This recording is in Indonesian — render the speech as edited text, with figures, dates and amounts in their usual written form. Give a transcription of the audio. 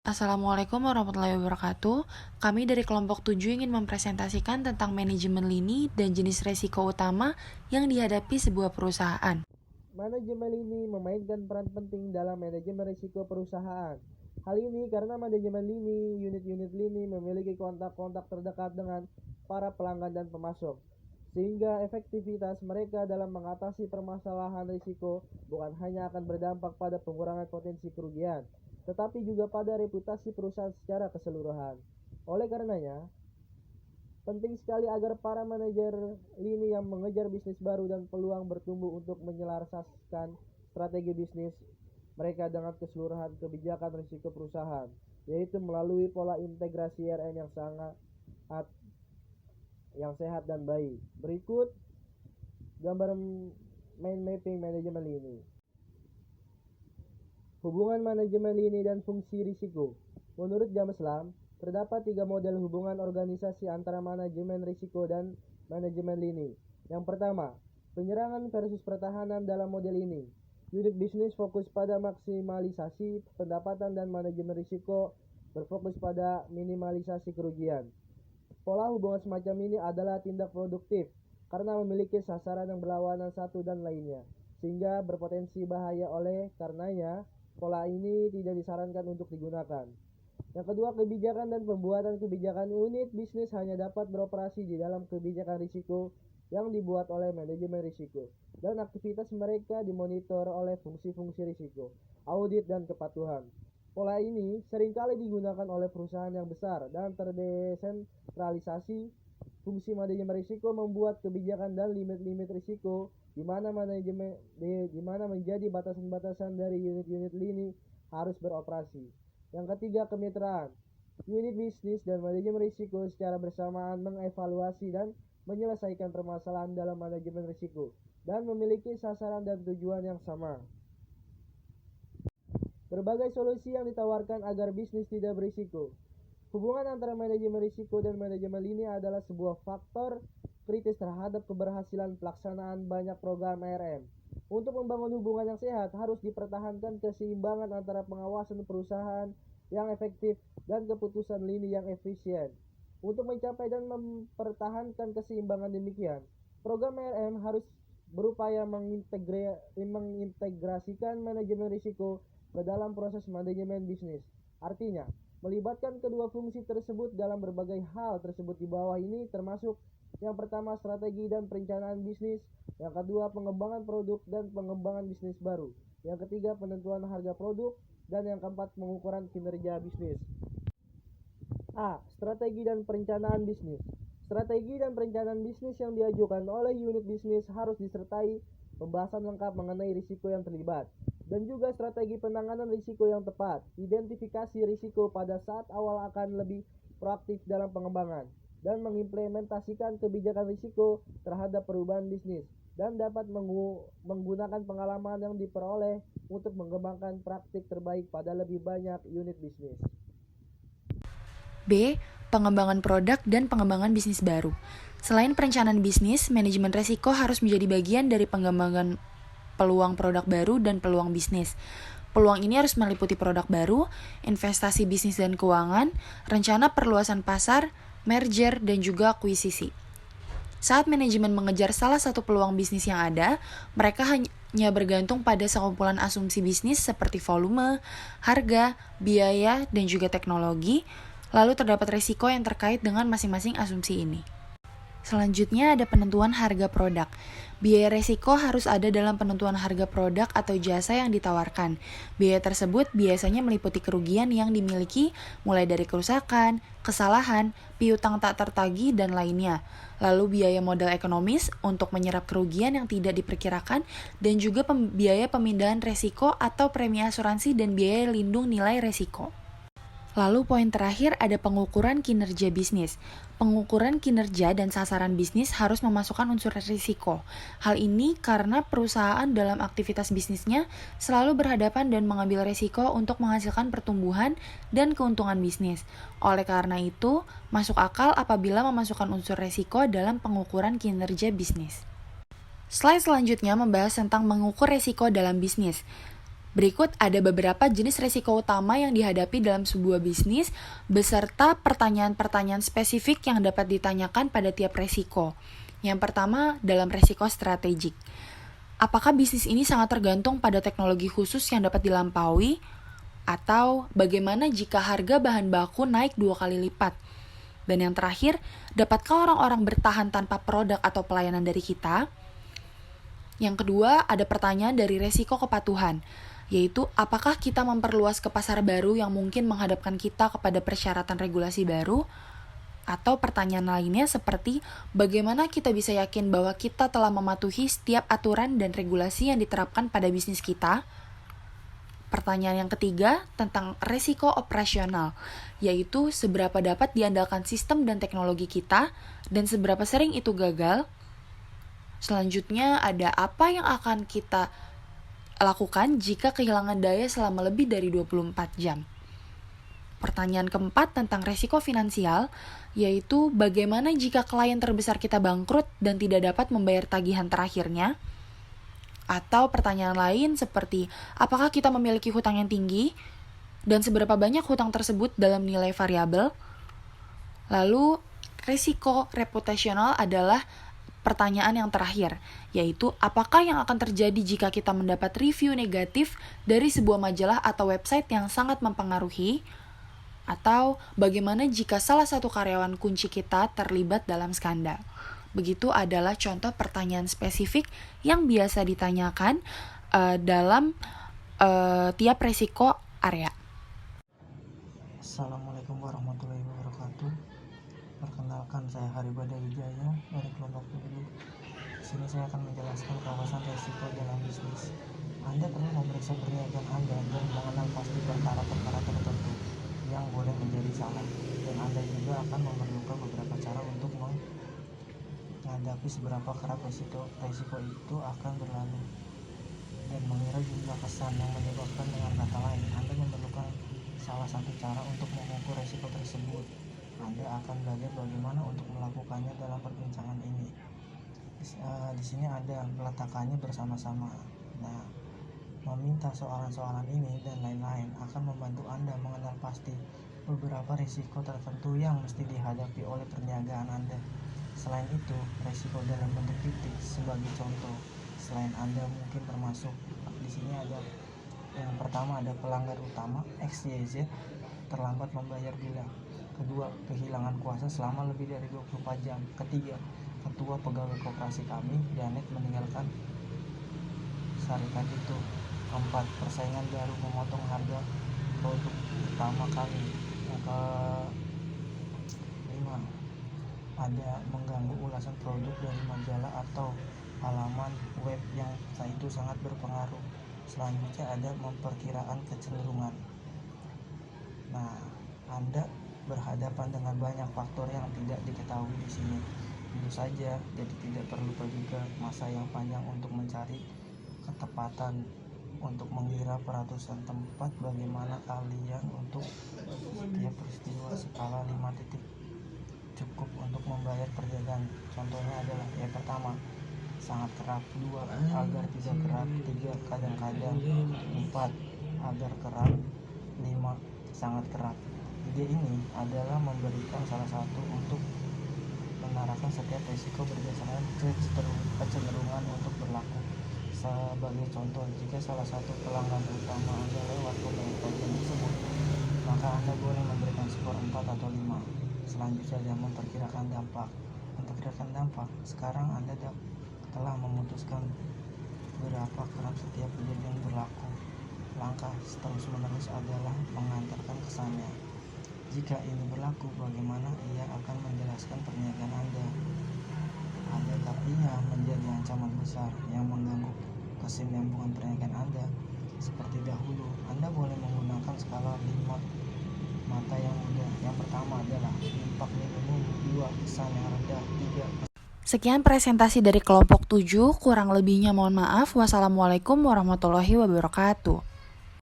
Assalamualaikum warahmatullahi wabarakatuh. Kami dari kelompok 7 ingin mempresentasikan tentang manajemen lini dan jenis resiko utama yang dihadapi sebuah perusahaan. Manajemen lini memainkan peran penting dalam manajemen risiko perusahaan. Hal ini karena manajemen lini, unit-unit lini memiliki kontak-kontak terdekat dengan para pelanggan dan pemasok, sehingga efektivitas mereka dalam mengatasi permasalahan risiko bukan hanya akan berdampak pada pengurangan potensi kerugian, tetapi juga pada reputasi perusahaan secara keseluruhan. Oleh karenanya, penting sekali agar para manajer lini yang mengejar bisnis baru dan peluang bertumbuh untuk menyelaraskan strategi bisnis mereka dengan keseluruhan kebijakan risiko perusahaan, yaitu melalui pola integrasi RN yang sehat dan baik. Berikut gambar mind mapping manajemen lini. Hubungan manajemen lini dan fungsi risiko. Menurut James Lam, terdapat 3 model hubungan organisasi antara manajemen risiko dan manajemen lini. Yang pertama, penyerangan versus pertahanan dalam model ini. Unit bisnis fokus pada maksimalisasi pendapatan dan manajemen risiko berfokus pada minimalisasi kerugian. Pola hubungan semacam ini adalah tindak produktif karena memiliki sasaran yang berlawanan satu dan lainnya, sehingga berpotensi bahaya. Oleh karenanya, pola ini tidak disarankan untuk digunakan. Yang kedua, kebijakan dan pembuatan kebijakan. Unit bisnis hanya dapat beroperasi di dalam kebijakan risiko yang dibuat oleh manajemen risiko, dan aktivitas mereka dimonitor oleh fungsi-fungsi risiko, audit, dan kepatuhan. Pola ini seringkali digunakan oleh perusahaan yang besar dan terdesentralisasi. Fungsi manajemen risiko membuat kebijakan dan limit-limit risiko di mana menjadi batasan-batasan dari unit-unit lini harus beroperasi. Yang ketiga, kemitraan. Unit bisnis dan manajemen risiko secara bersamaan mengevaluasi dan menyelesaikan permasalahan dalam manajemen risiko dan memiliki sasaran dan tujuan yang sama. Berbagai solusi yang ditawarkan agar bisnis tidak berisiko. Hubungan antara manajemen risiko dan manajemen lini adalah sebuah faktor kritis terhadap keberhasilan pelaksanaan banyak program ARM. Untuk membangun hubungan yang sehat, harus dipertahankan keseimbangan antara pengawasan perusahaan yang efektif dan keputusan lini yang efisien. Untuk mencapai dan mempertahankan keseimbangan demikian, program ARM harus berupaya mengintegrasikan manajemen risiko ke dalam proses manajemen bisnis. Artinya, melibatkan kedua fungsi tersebut dalam berbagai hal tersebut di bawah ini termasuk: yang pertama, strategi dan perencanaan bisnis; yang kedua, pengembangan produk dan pengembangan bisnis baru; yang ketiga, penentuan harga produk; dan yang keempat, pengukuran kinerja bisnis. A. Strategi dan perencanaan bisnis. Strategi dan perencanaan bisnis yang diajukan oleh unit bisnis harus disertai pembahasan lengkap mengenai risiko yang terlibat, dan juga strategi penanganan risiko yang tepat. Identifikasi risiko pada saat awal akan lebih proaktif dalam pengembangan, dan mengimplementasikan kebijakan risiko terhadap perubahan bisnis, dan dapat menggunakan pengalaman yang diperoleh untuk mengembangkan praktik terbaik pada lebih banyak unit bisnis. B. Pengembangan produk dan pengembangan bisnis baru. Selain perencanaan bisnis, manajemen resiko harus menjadi bagian dari pengembangan peluang produk baru dan peluang bisnis. Peluang ini harus meliputi produk baru, investasi bisnis dan keuangan, rencana perluasan pasar, merger, dan juga akuisisi. Saat manajemen mengejar salah satu peluang bisnis yang ada, mereka hanya bergantung pada sekumpulan asumsi bisnis seperti volume, harga, biaya, dan juga teknologi. Lalu terdapat risiko yang terkait dengan masing-masing asumsi ini. Selanjutnya ada penentuan harga produk. Biaya risiko harus ada dalam penentuan harga produk atau jasa yang ditawarkan. Biaya tersebut biasanya meliputi kerugian yang dimiliki, mulai dari kerusakan, kesalahan, piutang tak tertagih, dan lainnya. Lalu biaya modal ekonomis untuk menyerap kerugian yang tidak diperkirakan, dan juga biaya pemindahan risiko atau premi asuransi dan biaya lindung nilai risiko. Lalu poin terakhir ada pengukuran kinerja bisnis. Pengukuran kinerja dan sasaran bisnis harus memasukkan unsur risiko. Hal ini karena perusahaan dalam aktivitas bisnisnya selalu berhadapan dan mengambil risiko untuk menghasilkan pertumbuhan dan keuntungan bisnis. Oleh karena itu, masuk akal apabila memasukkan unsur risiko dalam pengukuran kinerja bisnis. Slide selanjutnya membahas tentang mengukur risiko dalam bisnis. Berikut ada beberapa jenis resiko utama yang dihadapi dalam sebuah bisnis, beserta pertanyaan-pertanyaan spesifik yang dapat ditanyakan pada tiap resiko. Yang pertama, dalam resiko strategik. Apakah bisnis ini sangat tergantung pada teknologi khusus yang dapat dilampaui? Atau bagaimana jika harga bahan baku naik 2 kali lipat? Dan yang terakhir, dapatkah orang-orang bertahan tanpa produk atau pelayanan dari kita? Yang kedua, ada pertanyaan dari resiko kepatuhan, yaitu apakah kita memperluas ke pasar baru yang mungkin menghadapkan kita kepada persyaratan regulasi baru? Atau pertanyaan lainnya seperti bagaimana kita bisa yakin bahwa kita telah mematuhi setiap aturan dan regulasi yang diterapkan pada bisnis kita? Pertanyaan yang ketiga tentang resiko operasional, yaitu seberapa dapat diandalkan sistem dan teknologi kita dan seberapa sering itu gagal. Selanjutnya ada apa yang akan kita lakukan jika kehilangan daya selama lebih dari 24 jam. Pertanyaan keempat tentang resiko finansial, yaitu bagaimana jika klien terbesar kita bangkrut dan tidak dapat membayar tagihan terakhirnya. Atau pertanyaan lain seperti apakah kita memiliki hutang yang tinggi dan seberapa banyak hutang tersebut dalam nilai variabel. Lalu resiko reputasional adalah pertanyaan yang terakhir, yaitu apakah yang akan terjadi jika kita mendapat review negatif dari sebuah majalah atau website yang sangat mempengaruhi, atau bagaimana jika salah satu karyawan kunci kita terlibat dalam skandal. Begitu adalah contoh pertanyaan spesifik yang biasa ditanyakan dalam tiap resiko area. Assalamualaikum warahmatullahi wabarakatuh. Perkenalkan, saya Haribada Wijaya dari kelompok 7. Di sini saya akan menjelaskan kawasan resiko dalam bisnis. Anda perlu memeriksa perniagaan Anda dan mengenal pasti perkara-perkara tertentu yang boleh menjadi salah. Dan Anda juga akan memerlukan beberapa cara untuk menghadapi seberapa kerap resiko itu akan berlalu. Dan mengira jumlah kesan yang menyebabkan, dengan kata lain, Anda memerlukan salah satu cara untuk mengukur resiko tersebut. Anda akan belajar bagaimana untuk melakukannya dalam perbincangan ini. Di sini ada meletakkannya bersama-sama. Nah, meminta soalan-soalan ini dan lain-lain akan membantu Anda mengenal pasti beberapa risiko tertentu yang mesti dihadapi oleh perniagaan Anda. Selain itu, risiko dalam bentuk titik sebagai contoh. Selain Anda mungkin termasuk di sini ada yang pertama ada pelanggar utama XYZ terlambat membayar bila. Kedua, kehilangan kuasa selama lebih dari 24 jam. Ketiga, ketua pegawai koperasi kami, Janet, meninggalkan syarikat itu. Keempat, persaingan baru memotong harga produk utama kami. Yang kelima, ada mengganggu ulasan produk dari majalah atau halaman web yang itu sangat berpengaruh. Selanjutnya ada memperkirakan kecenderungan. Nah, Anda berhadapan dengan banyak faktor yang tidak diketahui di sini. Tentu saja, jadi tidak perlu pergi ke masa yang panjang untuk mencari ketepatan untuk mengira peratusan tempat. Bagaimana kalian untuk setiap peristiwa skala 5 titik cukup untuk membayar perdagangan. Contohnya adalah yang pertama, sangat kerap. 2, agar tidak kerap. 3, kadang-kadang. 4, agar kerap. 5, sangat kerap. Ide ini adalah memberikan salah satu untuk menarikkan setiap risiko berdasarkan kecenderungan untuk berlaku. Sebagai contoh, jika salah satu pelanggan utama Anda lewat pembayar tagihan tersebut, maka Anda boleh memberikan skor 4 atau 5. Selanjutnya ada memperkirakan dampak. Memperkirakan dampak, sekarang Anda telah memutuskan berapa kerap setiap kejadian berlaku. Langkah terus-menerus adalah mengantarkan kesannya. Jika ini berlaku, bagaimana ia akan menjelaskan perniagaan Anda? Adakah ia menjadi ancaman besar yang mengganggu kesinambungan perniagaan Anda? Seperti dahulu, Anda boleh menggunakan skala 5 mata yang mudah. Yang pertama adalah impak minimum, 2, kesan yang rendah, 3. Sekian presentasi dari kelompok 7, kurang lebihnya mohon maaf. Wassalamualaikum warahmatullahi wabarakatuh.